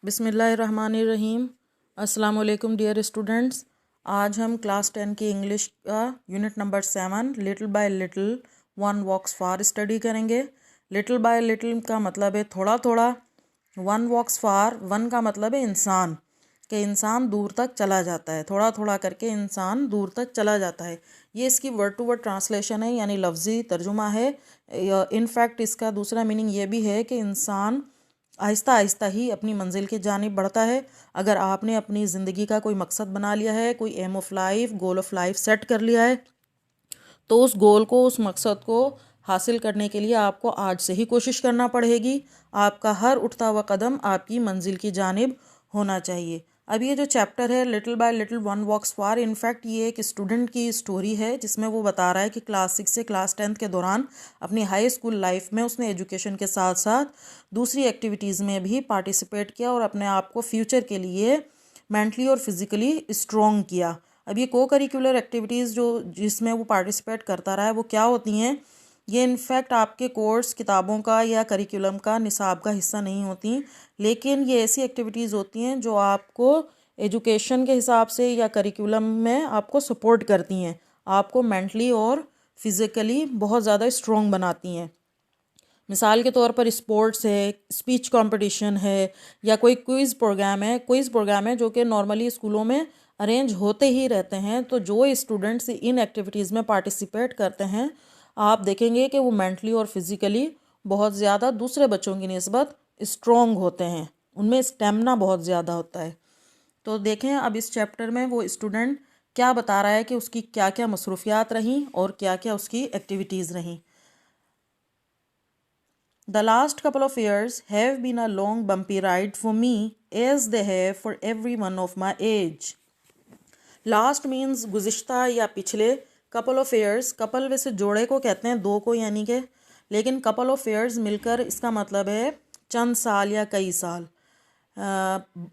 बिस्मिल्लाहिर्रहमानिर्रहीम। अस्सलाम वालेकुम डियर स्टूडेंट्स। आज हम क्लास 10 की इंग्लिश का unit number 7 little by little one walks far study करेंगे। लिटिल बाय लिटिल का मतलब है थोड़ा थोड़ा, वन वॉक्स फार, वन का मतलब है इंसान, कि इंसान दूर तक चला जाता है, थोड़ा थोड़ा करके इंसान दूर तक चला जाता है। ये इसकी वर्ड टू वर्ड ट्रांसलेशन है, यानी लफ्ज़ी तर्जुमा है। इनफैक्ट इसका दूसरा मीनिंग ये भी है कि इंसान आहिस्ता आहिस्ता ही अपनी मंजिल की जानिब बढ़ता है। अगर आपने अपनी ज़िंदगी का कोई मकसद बना लिया है, कोई aim of life, goal of life set कर लिया है, तो उस गोल को, उस मकसद को हासिल करने के लिए आपको आज से ही कोशिश करना पड़ेगी। आपका हर उठता हुआ कदम आपकी मंजिल की जानिब होना चाहिए। अब ये जो चैप्टर है little by little one walks far, in fact ये एक स्टूडेंट की स्टोरी है जिसमें वो बता रहा है कि क्लास 6 से क्लास 10 के दौरान अपनी हाई स्कूल लाइफ में उसने एजुकेशन के साथ साथ दूसरी एक्टिविटीज़ में भी पार्टिसिपेट किया और अपने आप को फ्यूचर के लिए मेंटली और फिज़िकली स्ट्रॉन्ग किया। अब ये को करिकुलर एक्टिविटीज़ जो जिसमें वो पार्टिसिपेट करता रहा है वो क्या होती हैं? ये इनफैक्ट आपके कोर्स किताबों का या करिकुलम का निसाब का हिस्सा नहीं होती, लेकिन ये ऐसी एक्टिविटीज़ होती हैं जो आपको एजुकेशन के हिसाब से या करिकुलम में आपको सपोर्ट करती हैं, आपको मेंटली और फिज़िकली बहुत ज़्यादा स्ट्रॉन्ग बनाती हैं। मिसाल के तौर पर स्पोर्ट्स है, स्पीच कंपटीशन है, या कोई क्विज़ प्रोग्राम है जो कि नॉर्मली स्कूलों में अरेंज होते ही रहते हैं। तो जो स्टूडेंट्स इन एक्टिविटीज़ में पार्टिसिपेट करते हैं, आप देखेंगे कि वो मेंटली और फिज़िकली बहुत ज़्यादा दूसरे बच्चों की निस्बत स्ट्रॉन्ग होते हैं, उनमें स्टेमिना बहुत ज़्यादा होता है। तो देखें अब इस चैप्टर में वो स्टूडेंट क्या बता रहा है कि उसकी क्या क्या मसरूफियात रहीं और क्या क्या उसकी एक्टिविटीज़ रहीं। The last couple of years have been a long bumpy ride for me as they have for everyone of my age. Last means गुज़िश्ता या पिछले, couple of years, couple वैसे जोड़े को कहते हैं, दो को यानी के, लेकिन couple of years मिलकर इसका मतलब है चंद साल या कई साल।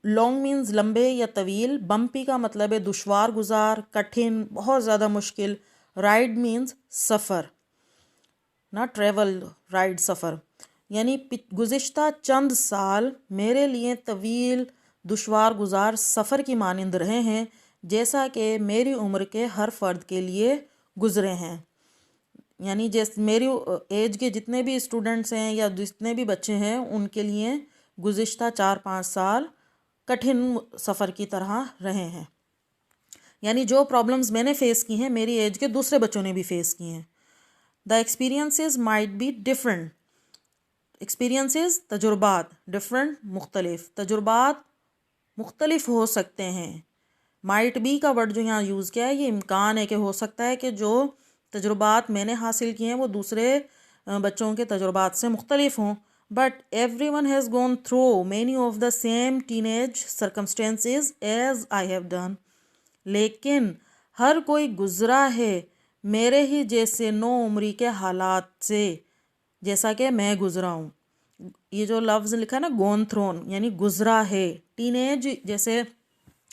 लॉन्ग मीन्स लंबे या तवील, बम्पी का मतलब है दुश्वार गुजार, कठिन, बहुत ज़्यादा मुश्किल। राइड मीन्स सफ़र, ना ट्रेवल, राइड सफ़र, यानी गुज़िश्ता चंद साल मेरे लिए तवील, दुश्वार गुजार सफ़र की मानिंद रहे हैं, जैसा कि मेरी उम्र के हर फ़र्द के लिए गुज़रे हैं। यानी जैसे मेरी एज के जितने भी स्टूडेंट्स हैं या जितने भी बच्चे हैं उनके लिए गुज़िश्ता 4-5 साल कठिन सफ़र की तरह रहे हैं। यानी जो प्रॉब्लम्स मैंने फ़ेस की हैं मेरी एज के दूसरे बच्चों ने भी फ़ेस की हैं। The experiences might be different, experiences तजुर्बात, डिफरेंट मुख्तलिफ, तजुर्बात मुख्तलिफ हो सकते हैं। माइट बी का वर्ड जो यहाँ यूज़ किया है ये इम्कान है कि हो सकता है कि जो तजुर्बात मैंने हासिल किए हैं वो दूसरे बच्चों के तजुर्बात से मुख्तलिफ हों। But every one has gone through many of the same teenage circumstances as I have done, लेकिन हर कोई गुज़रा है मेरे ही जैसे नो उम्री के हालात से, जैसा कि मैं गुज़रा हूँ। ये जो लफ्ज़ लिखा है ना, गोन थ्रोन, यानी गुज़रा है। टीनेज जैसे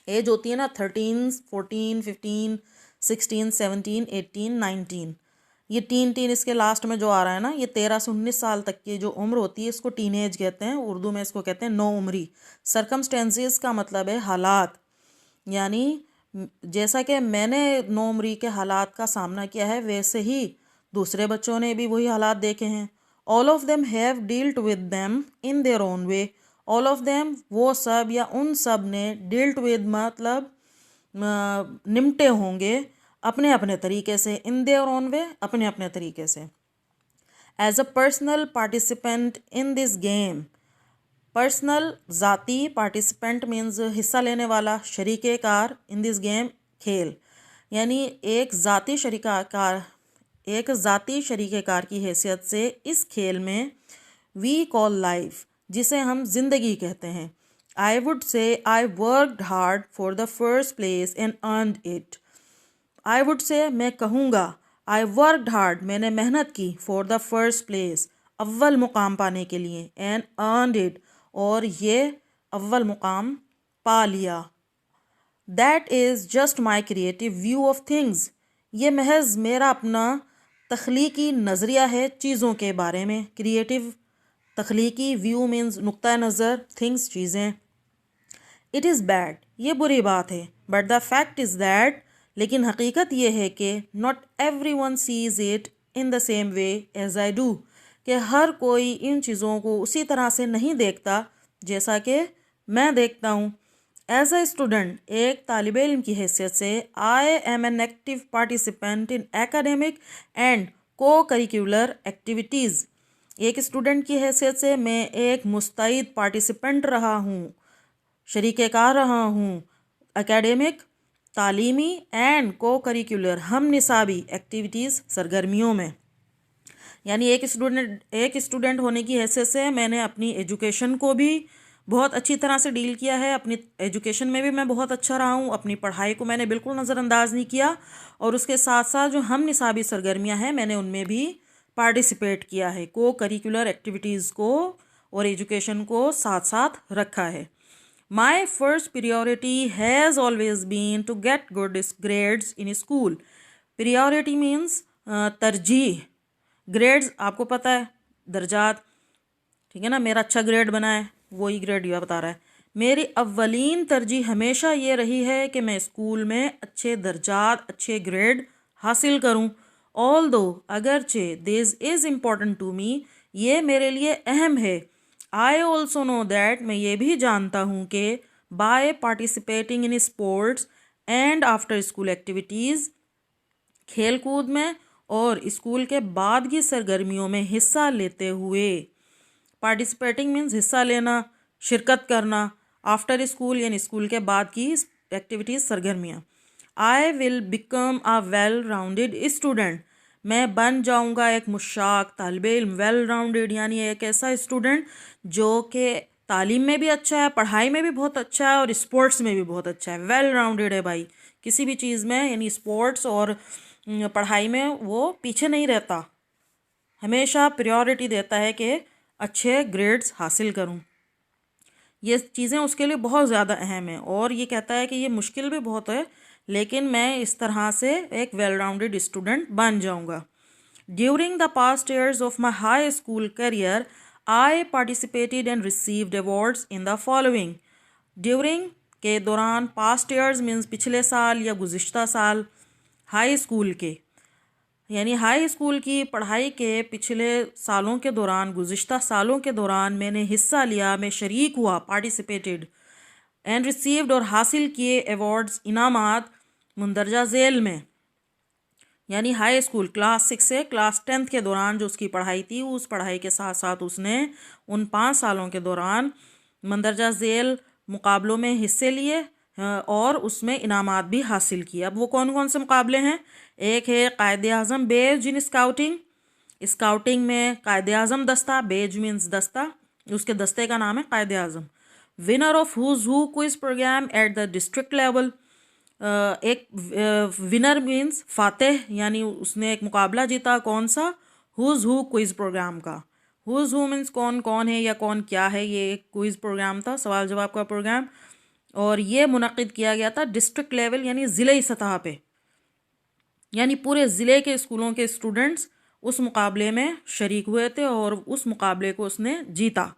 एज होती है ना, 13, 14, 15, 16, 17, 18, 19, ये टीन इसके लास्ट में जो आ रहा है ना, ये 13 से 19 साल तक की जो उम्र होती है इसको टीनेज कहते हैं, उर्दू में इसको कहते हैं नो उम्री। सरकमस्टेंसेस का मतलब है हालात, यानी जैसा कि मैंने नो उम्री के हालात का सामना किया है वैसे ही दूसरे बच्चों ने भी वही हालात देखे हैं। All of them have dealt with them in their own way, all of them वो सब या उन सब ने, डील्ड विद मतलब निमटे होंगे अपने अपने तरीके से, इन देयर ओन वे अपने अपने तरीके से। As a personal participant in this game, personal ज़ाती, पार्टिसिपेंट मीन्स हिस्सा लेने वाला, शरीके कार, इन दिस गेम खेल, यानी एक ज़ाती शरीके कार की हैसियत से इस खेल में वी कॉल लाइफ, जिसे हम जिंदगी कहते हैं। I would say I worked hard for the first place and earned it, I would say मैं कहूँगा, आई वर्कड हार्ड मैंने मेहनत की, फॉर द फर्स्ट प्लेस अव्वल मुकाम पाने के लिए, एंड अर्नड इट और ये अव्वल मुकाम पा लिया। That is just my creative view of things, ये महज मेरा अपना तख्लीकी नज़रिया है चीज़ों के बारे में। क्रिएटिव, तख्लीकी, व्यू मीन्स नुक्ता नज़र, थिंग्स चीज़ें। इट इज़ बैड, ये बुरी बात है, but the fact is that, लेकिन हकीकत ये है कि not every one sees it in the same way as I do, कि हर कोई इन चीज़ों को उसी तरह से नहीं देखता जैसा कि मैं देखता हूँ। एज ए स्टूडेंट, एक तालिब इल्म की हैसियत से, I am an active participant in academic and को करिकुलर एक्टिविटीज़। एक स्टूडेंट की हैसियत से मैं एक मुस्तैद पार्टिसिपेंट रहा हूँ, शरीक कार रहा हूँ एकेडमिक, तालीमी एंड को करिकुलर हम निसाबी एक्टिविटीज़ सरगर्मियों में। यानी एक स्टूडेंट होने की हैसियत से मैंने अपनी एजुकेशन को भी बहुत अच्छी तरह से डील किया है, अपनी एजुकेशन में भी मैं बहुत अच्छा रहा हूँ, अपनी पढ़ाई को मैंने बिल्कुल नज़रअंदाज नहीं किया, और उसके साथ साथ जो हम निसाबी सरगर्मियाँ हैं मैंने उनमें भी पार्टिसिपेट किया है, को करिकुलर एक्टिविटीज़ को और एजुकेशन को साथ साथ रखा है। My first priority has always been to get good grades in school. Priority means तरजीह, ग्रेड्स आपको पता है दर्जात, ठीक है ना, मेरा अच्छा ग्रेड बना है, वही ग्रेड यह बता रहा है। मेरी अव्वलीन तरजीह हमेशा ये रही है कि मैं स्कूल में अच्छे दर्जात, अच्छे ग्रेड हासिल करूं। ऑल दो, अगरचे, this is important to me, ये मेरे लिए अहम है। आई ऑल्सो नो दैट, मैं ये भी जानता हूँ कि by participating in sports and after school activities, खेल कूद में और स्कूल के बाद की सरगर्मियों में हिस्सा लेते हुए, पार्टिसिपेटिंग मीन्स हिस्सा लेना, शिरकत करना, आफ्टर स्कूल यानी स्कूल के बाद की एक्टिविटीज़ सरगर्मियाँ। I will become a well rounded student, मैं बन जाऊंगा एक मुशाक तालिब इल्म। वेल राउंडेड यानी एक ऐसा स्टूडेंट जो कि तालीम में भी अच्छा है, पढ़ाई में भी बहुत अच्छा है और स्पोर्ट्स में भी बहुत अच्छा है। वेल राउंडेड है भाई, किसी भी चीज़ में यानी स्पोर्ट्स और पढ़ाई में वो पीछे नहीं रहता, हमेशा प्रायोरिटी देता है कि अच्छे ग्रेड्स हासिल करूं। ये चीज़ें उसके लिए बहुत ज़्यादा अहम है, और ये कहता है कि ये मुश्किल भी बहुत है, लेकिन मैं इस तरह से एक वेल राउंडेड स्टूडेंट बन जाऊंगा। During the past years of my high school career, I participated and received awards in the following. During के दौरान, पास्ट ईयर्स मीन्स पिछले साल या गुज़िश्ता साल, हाई स्कूल के यानी हाई स्कूल की पढ़ाई के पिछले सालों के दौरान, गुज़िश्ता सालों के दौरान मैंने हिस्सा लिया, मैं शरीक हुआ, पार्टिसिपेटेड, एंड रिसीव्ड और हासिल किए अवार्ड्स, इनामात, मुंदरजा झेल में। यानी हाई स्कूल क्लास 6 से क्लास 10th के दौरान जो उसकी पढ़ाई थी, उस पढ़ाई के साथ साथ उसने उन 5 सालों के दौरान मंदरजा झेल मुकाबलों में हिस्से लिए और उसमें इनामात भी हासिल किए। अब वो कौन कौन से मुकाबले हैं? एक है कायदे आज़म बेज इन स्काउटिंग, स्काउटिंग में कायदे आज़म दस्ता, बेज मीन्स दस्ता, उसके दस्ते का नाम है कायदे आज़म। Winner of who's who quiz program at the district level, एक विनर मीन्स फातेह, यानी उसने एक मुकाबला जीता, कौन सा? हुज हू क्विज प्रोग्राम का। हुज हू मीन्स कौन कौन है या कौन क्या है, ये एक क्विज प्रोग्राम था, सवाल जवाब का प्रोग्राम, और ये मुनक़िद किया गया था डिस्ट्रिक्ट लेवल यानी ज़िले सतह पे, यानी पूरे ज़िले के स्कूलों के स्टूडेंट्स उस मुकाबले में शरीक हुए थे और उस मुकाबले को उसने जीता।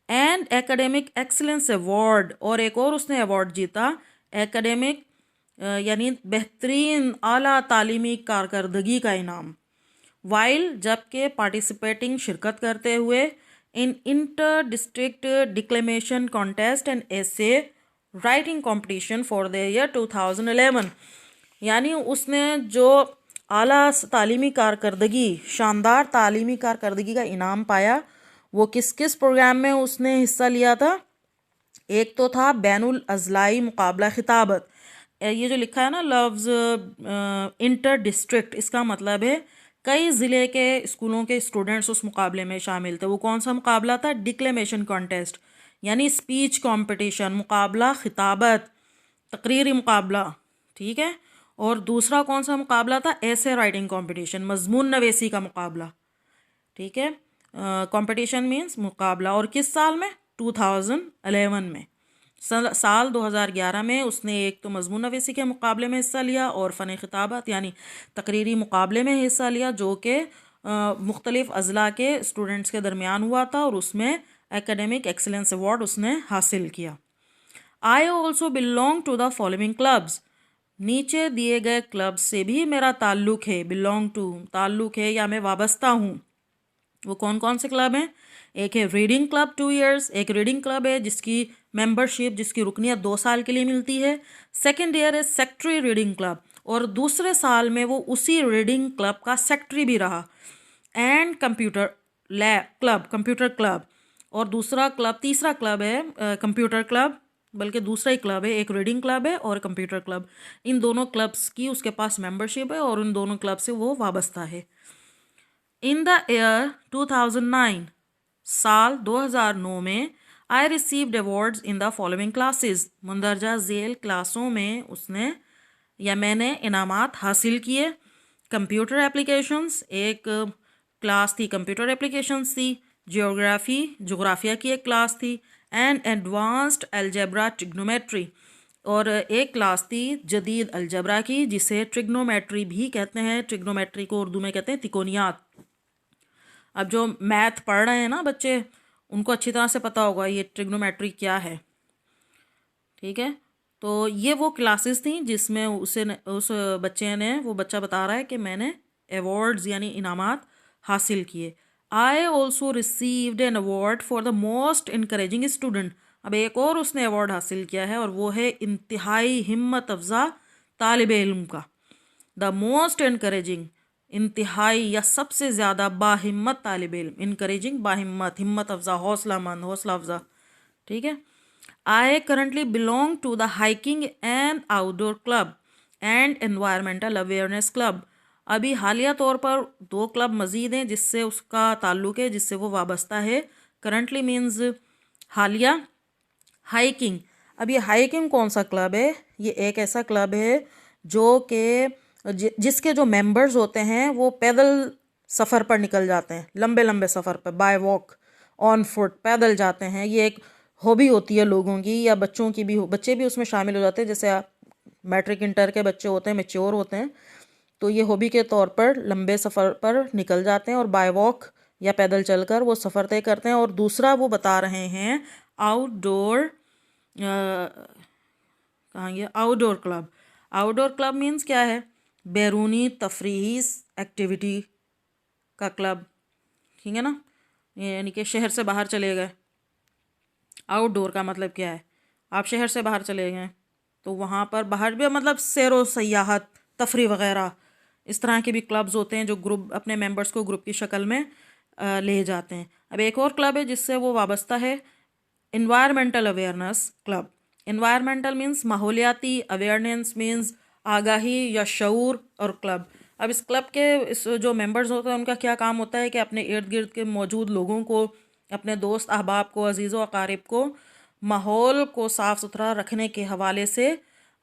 एंड एकेडमिक एक्सीलेंस अवार्ड, और एक और उसने अवार्ड जीता, एकेडमिक यानी बेहतरीन आला तालीमी कारकर्दगी का इनाम। वाइल, जबकि पार्टिसिपेटिंग शिरकत करते हुए, in inter district declamation contest and essay writing competition for the year 2011, यानी उसने जो आला तालीमी कारकर्दगी, शानदार तालीमी कारकर्दगी का इनाम पाया, वो किस किस प्रोग्राम में उसने हिस्सा लिया था? एक तो था बैनुल अज़लाई मुकाबला खिताबत, ये जो लिखा है ना लफ्ज़ इंटर डिस्ट्रिक्ट, इसका मतलब है कई ज़िले के स्कूलों के स्टूडेंट्स उस मुकाबले में शामिल थे। वो कौन सा मुकाबला था? डिक्लेमेशन कॉन्टेस्ट यानी स्पीच कंपटीशन, मुकाबला खिताबत, तकरीरी मुकाबला, ठीक है। और दूसरा कौन सा मुकाबला था? ऐसे राइटिंग कंपटीशन, मजमून नवेसी का मुकाबला, ठीक है। कंपटीशन मीन्स मुकाबला, और किस साल में? 2011 में, साल 2011 में उसने एक तो मजमून नवीसी के मुकाबले में हिस्सा लिया और फ़न खिताबत यानी तकरीरी मुकाबले में हिस्सा लिया, जो कि मुख्तलिफ अज़ला के स्टूडेंट्स के दरमियान हुआ था, और उसमें एकेडमिक एक्सीलेंस अवार्ड उसने हासिल किया। I also belong to the following clubs, नीचे दिए गए क्लब से भी मेरा ताल्लुक है, बिलोंग टू ताल्लुक है या मैं वाबस्ता हूँ। वो कौन कौन से क्लब हैं? एक है रीडिंग क्लब 2 years, एक रीडिंग क्लब है जिसकी मेंबरशिप, जिसकी रुकनियत 2 साल के लिए मिलती है। सेकेंड ईयर है सेक्रेटरी रीडिंग क्लब, और दूसरे साल में वो उसी रीडिंग क्लब का सेक्रेटरी भी रहा। And computer lab club, computer club, और दूसरा क्लब, तीसरा क्लब है कंप्यूटर क्लब, बल्कि दूसरा ही क्लब है, एक रीडिंग क्लब है और कंप्यूटर क्लब। इन दोनों क्लब्स की उसके पास मेंबरशिप है और उन दोनों क्लब से वो वाबस्ता है। इन द ईयर 2009, साल 2009 में, I received awards in the following classes, मंदरजा झेल क्लासों में उसने या मैंने इनामात हासिल किए। कंप्यूटर एप्लीकेशंस, एक क्लास थी कंप्यूटर एप्लीकेशंस थी। जियोग्राफी, जोग्राफिया की एक क्लास थी। एंड एडवांस्ड अलजेब्रा ट्रिग्नोमेट्री, और एक क्लास थी जदीद अलजबरा की, जिसे ट्रिग्नोमेट्री भी कहते हैं। ट्रिग्नोमेट्री को उर्दू में कहते हैं तिकोनियात। अब जो मैथ पढ़ रहे हैं ना बच्चे, उनको अच्छी तरह से पता होगा ये ट्रिग्नोमेट्री क्या है। ठीक है, तो ये वो क्लासेस थी जिसमें उस बच्चे ने, वो बच्चा बता रहा है कि मैंने अवार्ड्स यानी इनामात हासिल किए। I also received an award for the most encouraging student. अब एक और उसने अवार्ड हासिल किया है और वो है इंतहाई हिम्मत अफजा तालिब इल्म का। द मोस्ट इनकरेजिंग, इंतहाई या सबसे ज़्यादा बाहिम्मत तालिब इल्म। इनकरेजिंग बाहिम्मत, हिम्मत अफजा, हौसला मंद, हौसला अफजा। ठीक है। I currently belong to the hiking and outdoor club and environmental awareness club. अभी हालिया तौर पर 2 क्लब मज़ीद हैं जिससे उसका ताल्लुक़ है, जिससे वो वाबस्ता है। करंटली मीन्स हालिया। हाइकिंग, अब ये हाइकिंग कौन सा क्लब है? ये एक ऐसा क्लब है जो कि जिसके जो मेंबर्स होते हैं वो पैदल सफ़र पर निकल जाते हैं, लंबे लंबे सफ़र पर, बाय वॉक, ऑन फुट, पैदल जाते हैं। ये एक हॉबी होती है लोगों की, या बच्चों की भी, बच्चे भी उसमें शामिल हो जाते हैं। जैसे मैट्रिक इंटर के बच्चे होते हैं, मेच्योर होते हैं, तो ये हॉबी के तौर पर लंबे सफ़र पर निकल जाते हैं और बाय वॉक या पैदल चलकर वो सफ़र तय करते हैं। और दूसरा वो बता रहे हैं आउटडोर, कहाँ गया, outdoor club. Outdoor club means क्या है? बैरूनी तफरीही एक्टिविटी का क्लब। ठीक है ना, यानी कि शहर से बाहर चले गए। आउटडोर का मतलब क्या है? आप शहर से बाहर चले गए तो वहाँ पर बाहर भी मतलब सैरो सयाहत, तफरी वगैरह, इस तरह के भी क्लब्स होते हैं जो ग्रुप अपने मेंबर्स को ग्रुप की शक्ल में ले जाते हैं। अब एक और क्लब है जिससे वो वाबस्ता है, environmental awareness club. Environmental means माहौलियाती, अवेयरनेस मीन्स आगाही या शऊर, और क्लब। अब इस क्लब के जो मेंबर्स होते हैं उनका क्या काम होता है कि अपने इर्द गिर्द के मौजूद लोगों को, अपने दोस्त अहबाब को, अजीज़ व अकारिब को माहौल को साफ़ सुथरा रखने के हवाले से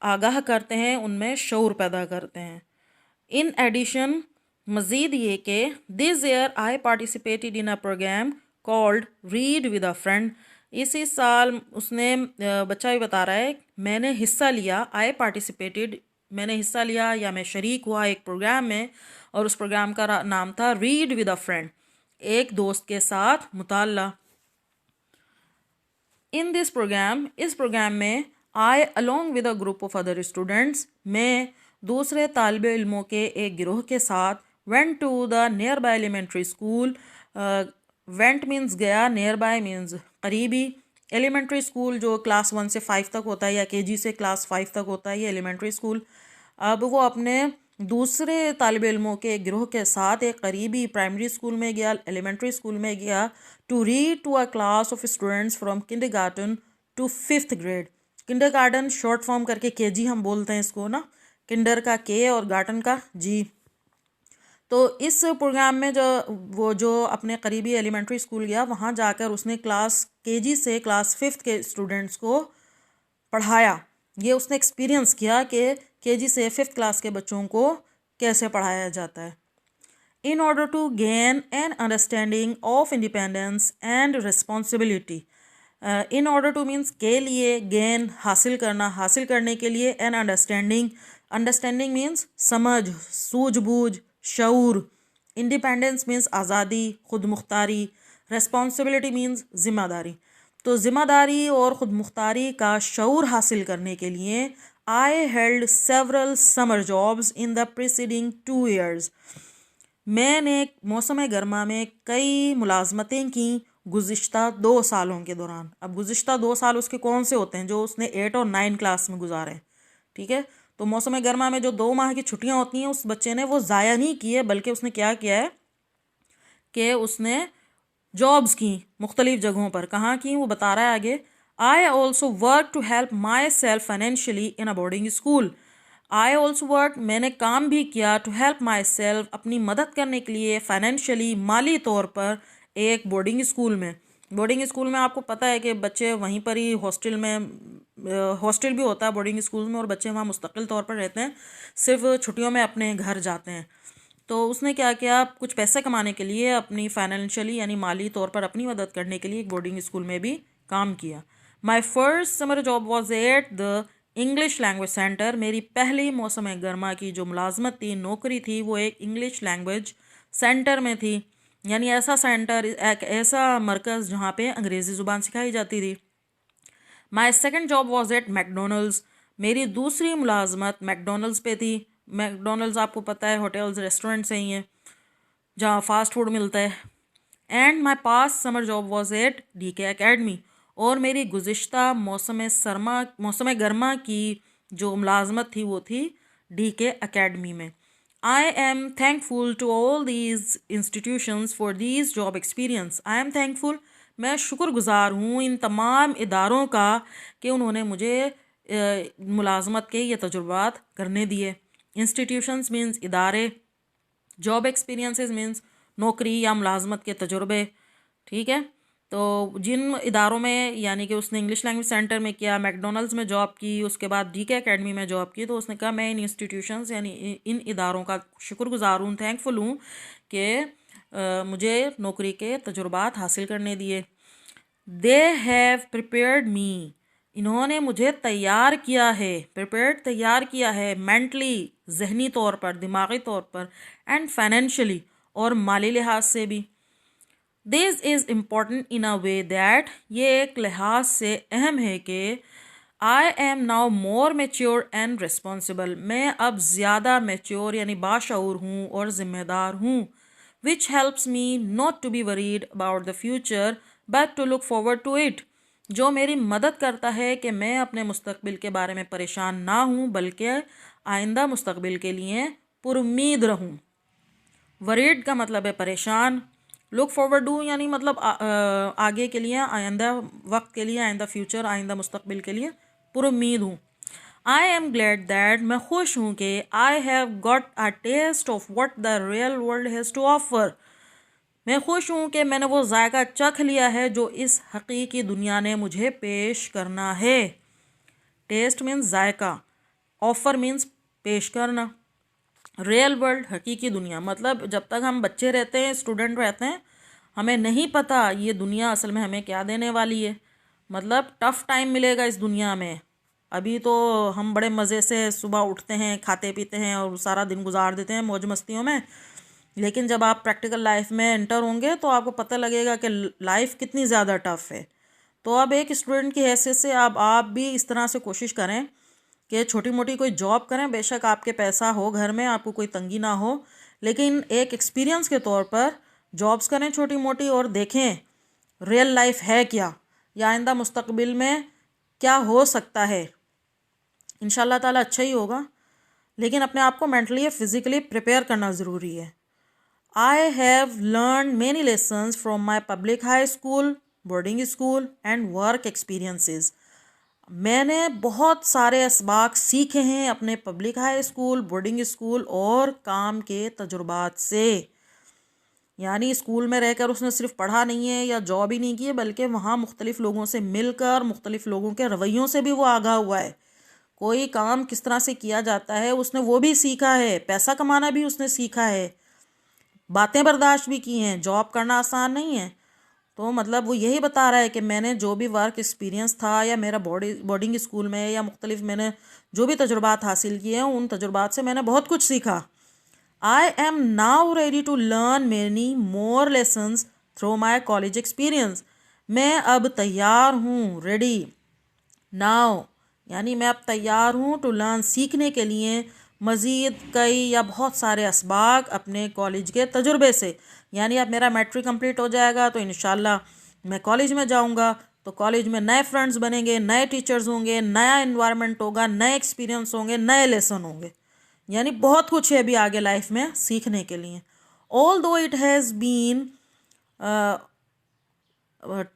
आगाह करते हैं, उनमें शऊर पैदा करते हैं। इन एडिशन, मज़ीद ये कि this year I participated in a programme called read with a friend. इसी साल उसने, बच्चा भी बता रहा है, मैंने हिस्सा लिया, आई पार्टिसिपेटेड, मैंने हिस्सा लिया या मैं शरीक हुआ एक प्रोग्राम में, और उस प्रोग्राम का नाम था रीड विद अ फ्रेंड, एक दोस्त के साथ मुताला। इन दिस प्रोग्राम, इस प्रोग्राम में, I along with a group of other students, मैं दूसरे तालिब इल्मों के एक गिरोह के साथ, went to the nearby elementary school. Went means गया, नियर बाय मीन्स करीबी। एलिमेंट्री स्कूल जो क्लास 1 से 5 तक होता है या केजी से क्लास 5 तक होता है, ये एलिमेंट्री स्कूल। अब वो अपने दूसरे तालिब इल्मों के गिरोह के साथ एक करीबी प्राइमरी स्कूल में गया, एलिमेंट्री स्कूल में गया, to read to a class of students from kindergarten to 5th grade. Kindergarten short form करके केजी हम बोलते हैं इसको ना, किंडर का के और गार्टन का जी। तो इस प्रोग्राम में जो अपने करीबी एलिमेंट्री स्कूल गया, वहाँ जाकर उसने क्लास केजी से क्लास 5th के स्टूडेंट्स को पढ़ाया। ये उसने एक्सपीरियंस किया कि केजी से 5th क्लास के बच्चों को कैसे पढ़ाया जाता है। In order to gain an understanding of independence and responsibility. In order to means के लिए, गेन हासिल करना, हासिल करने के लिए, एन अंडरस्टैंडिंग, अंडरस्टैंडिंग मीन्स समझ, सूझबूझ, शऊर। इंडिपेंडेंस मीन्स आज़ादी, खुद मुख्तारी। रिस्पॉन्सिबिलिटी मीन्स जिम्मेदारी। तो ज़िम्मेदारी और ख़ुद मुख्तारी का शऊर हासिल करने के लिए I held several summer jobs in the preceding 2 years। मैंने मौसम गर्मा में कई मुलाजमतें की गुज़िश्ता 2 सालों के दौरान। अब गुज़िश्ता 2 साल उसके कौन से होते हैं? जो उसने 8 और 9 क्लास में गुजारे, ठीक है। तो मौसम गर्मा में जो 2 माह की छुट्टियां होती हैं उस बच्चे ने वो ज़ाया नहीं की है, बल्कि उसने क्या किया है कि उसने जॉब्स की मुख्तलिफ जगहों पर। कहाँ की वो बता रहा है आगे। I also work to help myself financially in a boarding school. I also work, मैंने काम भी किया, टू हेल्प माई सेल्फ, अपनी मदद करने के लिए, फाइनेंशियली माली तौर पर, एक बोर्डिंग स्कूल में। बोर्डिंग स्कूल में आपको पता है कि बच्चे वहीं पर ही हॉस्टल में, हॉस्टल भी होता है बोर्डिंग स्कूल में, और बच्चे वहाँ मुस्तकिल तौर पर रहते हैं, सिर्फ छुट्टियों में अपने घर जाते हैं। तो उसने क्या किया, कुछ पैसे कमाने के लिए अपनी फाइनेंशियली यानी माली तौर पर अपनी मदद करने के लिए एक बोर्डिंग स्कूल में भी काम किया। My first summer job was at the English language centre. मेरी पहली मौसम गर्मा की जो मुलाजमत थी, नौकरी थी, वो एक इंग्लिश लैंग्वेज सेंटर में थी। यानी ऐसा सेंटर, एक ऐसा मरकज़ जहाँ पे अंग्रेज़ी ज़ुबान सिखाई जाती थी। My second job was at McDonald's. मेरी दूसरी मुलाजमत मैकडोनल्ड्स पे थी। मैकडोनल्ड्स आपको पता है होटल्स रेस्टोरेंट्स हैं ये, जहाँ फास्ट फूड मिलता है। And my pass summer job was at DK academy. और मेरी गुज़िश्ता मौसम गर्मा की जो मुलाजमत थी वो थी DK एकेडमी में। I am thankful to all these institutions for these job experience. I am thankful, मैं शुक्रगुजार हूँ इन तमाम इदारों का कि उन्होंने मुझे मुलाजमत के ये तजुर्बात करने दिए। इंस्टीट्यूशंस मीन्स इदारे, जॉब एक्सपीरियंसेस मीन्स नौकरी या मुलाजमत के तजुर्बे, ठीक है। तो जिन इदारों में, यानी कि उसने इंग्लिश लैंग्वेज सेंटर में किया, मैकडोनल्ड्स में जॉब की, उसके बाद DK एकेडमी में जॉब की, तो उसने कहा मैं इन इंस्टीट्यूशंस यानी इन इदारों का शुक्रगुजार हूँ, थैंकफुल हूँ कि मुझे नौकरी के तजुर्बात हासिल करने दिए। दे हैव प्रिपेयर्ड मी, इन्होंने मुझे तैयार किया है, प्रिपेयर्ड तैयार किया है, मेंटली जहनी तौर पर, दिमागी तौर पर, एंड फाइनेंशियली और माली लिहाज से भी। This is important in a way that, ये एक लिहाज से अहम है कि आई am now more mature and responsible, मैं अब ज़्यादा मेच्योर यानी बाशऊर हूँ और ज़िम्मेदार हूँ। Which helps me not to be worried about the future but to look forward to it, जो मेरी मदद करता है कि मैं अपने मुस्तकबिल के बारे में परेशान ना हूँ, बल्कि आइंदा मुस्तकबिल के लिए पुरुम्मीद रहूँ। वरीड का मतलब है परेशान, लुक फॉरवर्ड टू यानी मतलब आगे के लिए, आइंदा वक्त के लिए, आइंदा फ्यूचर, आइंदा मुस्तकबिल के लिए पुरुम्मीद हूँ। आई एम ग्लैड दैट, मैं खुश हूँ कि I have got a taste of what the real world has to offer, मैं खुश हूँ कि मैंने वो जायका चख लिया है जो इस हकीकी दुनिया ने मुझे पेश करना है। टेस्ट मीन्स जायका, ऑफर मीन्स पेश करना। रियल वर्ल्ड हकीकी दुनिया, मतलब जब तक हम बच्चे रहते हैं, स्टूडेंट रहते हैं, हमें नहीं पता ये दुनिया असल में हमें क्या देने वाली है। मतलब टफ़ टाइम मिलेगा इस दुनिया में। अभी तो हम बड़े मज़े से सुबह उठते हैं, खाते पीते हैं और सारा दिन गुजार देते हैं मौज मस्तियों में, लेकिन जब आप प्रैक्टिकल लाइफ में एंटर होंगे तो आपको पता लगेगा कि लाइफ कितनी ज़्यादा टफ़ है। तो अब एक स्टूडेंट की हैसियत से अब आप भी इस तरह से कोशिश करें कि छोटी मोटी कोई जॉब करें, बेशक आपके पैसा हो घर में, आपको कोई तंगी ना हो, लेकिन एक एक्सपीरियंस के तौर पर जॉब्स करें छोटी मोटी और देखें रियल लाइफ है क्या, या आइंदा मुस्तकबिल में क्या हो सकता है। इंशाल्लाह ताला अच्छा ही होगा, लेकिन अपने आप को मेंटली फिज़िकली प्रिपेयर करना ज़रूरी है। I have learn many lessons from my public high school, boarding school and work experiences. मैंने बहुत सारे असबाक सीखे हैं अपने public high school, boarding school और काम के तजुर्बात से। यानी स्कूल में रहकर उसने सिर्फ पढ़ा नहीं है या जॉब ही नहीं की है, बल्कि वहाँ मुख्तलिफ लोगों से मिलकर, मुख्तलिफ लोगों के रवैयों से भी वो आगाह हुआ है। कोई काम किस तरह से किया जाता है उसने वो भी सीखा है, पैसा कमाना भी उसने सीखा है, बातें बर्दाश्त भी की हैं। जॉब करना आसान नहीं है। तो मतलब वो यही बता रहा है कि मैंने जो भी वर्क एक्सपीरियंस था या मेरा बोर्डिंग स्कूल में या मुख्तलिफ मैंने जो भी तजुर्बात हासिल किए हैं, उन तजुर्बात से मैंने बहुत कुछ सीखा। I am now ready to learn many more lessons through my college experience. मैं अब तैयार हूँ, रेडी नाउ, यानी मैं अब तैयार हूँ टू लर्न, सीखने के लिए मज़ीद कई या बहुत सारे असबाक अपने कॉलेज के तजुर्बे से। यानी अब मेरा मैट्रिक कंप्लीट हो जाएगा तो इंशाल्लाह मैं कॉलेज में जाऊँगा, तो कॉलेज में नए फ्रेंड्स बनेंगे, नए टीचर्स होंगे, नया इन्वायरमेंट होगा, नए एक्सपीरियंस होंगे, नए लेसन होंगे। यानी बहुत कुछ है अभी आगे लाइफ में सीखने के लिए। ऑल दो इट हैज़ बीन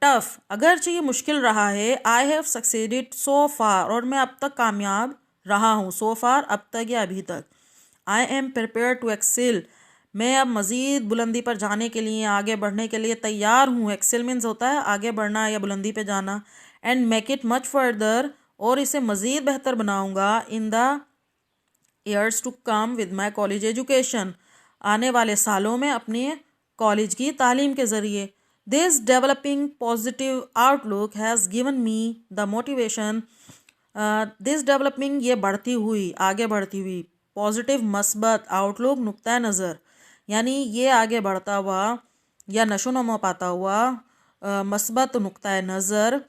टफ, अगरचे ये मुश्किल रहा है, आई हैव सक्सेडेड सो फार, और मैं अब तक कामयाब रहा हूँ, सो फार अब तक या अभी तक। I am prepare to excel, मैं अब मज़ीद बुलंदी पर जाने के लिए, आगे बढ़ने के लिए तैयार हूँ। एक्सेल मीन्स होता है आगे बढ़ना या बुलंदी पे जाना। And make it much further, और इसे मज़ीद बेहतर बनाऊँगा, in the years to come with my college education, आने वाले सालों में अपने कॉलेज की तालीम के ज़रिए। This developing positive outlook has given me the motivation, this developing ये बढ़ती हुई, आगे बढ़ती हुई, पॉजिटिव मस्बत, आउटलुक नुक्ता नज़र, यानी ये आगे बढ़ता हुआ या नशोनुमा पाता हुआ मस्बत नुक्ता नज़र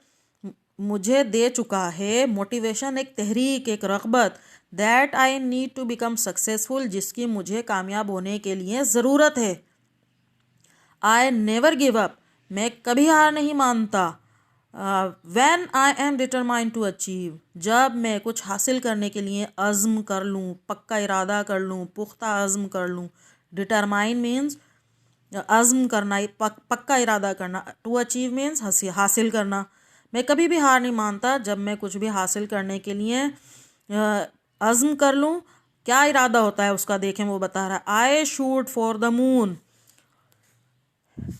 मुझे दे चुका है, मोटिवेशन एक तहरीक, एक रग़बत, that I need to become successful, जिसकी मुझे कामयाब होने के लिए ज़रूरत है। आई नेवर गिव अप, मैं कभी हार नहीं मानता। When I am determined to achieve, जब मैं कुछ हासिल करने के लिए अज़्म कर लूँ, पक्का इरादा कर लूँ, पुख्ता अज़्म कर लूँ। डिटरमाइन मीन्स अज़्म करना, पक्का इरादा करना। टू अचीव मीन्स हासिल करना। मैं कभी भी हार नहीं मानता जब मैं कुछ भी हासिल करने के लिए अज़्म कर लूँ। क्या इरादा होता है उसका, देखें वो बता रहा है, I shoot for the moon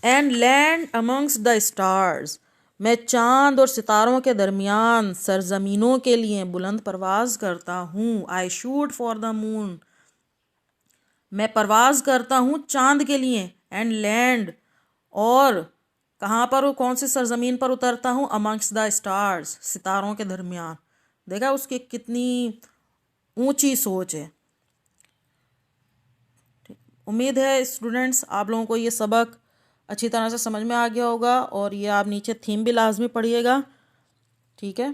and land amongst the stars, मैं चांद और सितारों के दरमियान सरजमीनों के लिए बुलंद परवाज करता हूँ। I shoot for the moon, मैं परवाज करता हूँ चांद के लिए। एंड लैंड, और कहाँ पर हूँ, कौन सी सरजमीन पर उतरता हूँ, अमंग्स द स्टार्स, सितारों के दरमियान। देखा उसकी कितनी ऊंची सोच है। उम्मीद है स्टूडेंट्स आप लोगों को ये सबक अच्छी तरह से समझ में आ गया होगा, और ये आप नीचे थीम भी लाजमी पढ़िएगा, ठीक है।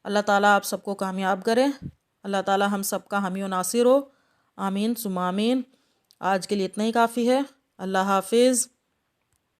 अल्लाह ताला आप सबको कामयाब करे, अल्लाह ताला हम सबका हामी और नासिर हो, आमीन सुमा आमीन। आज के लिए इतना ही काफ़ी है। अल्लाह हाफिज़।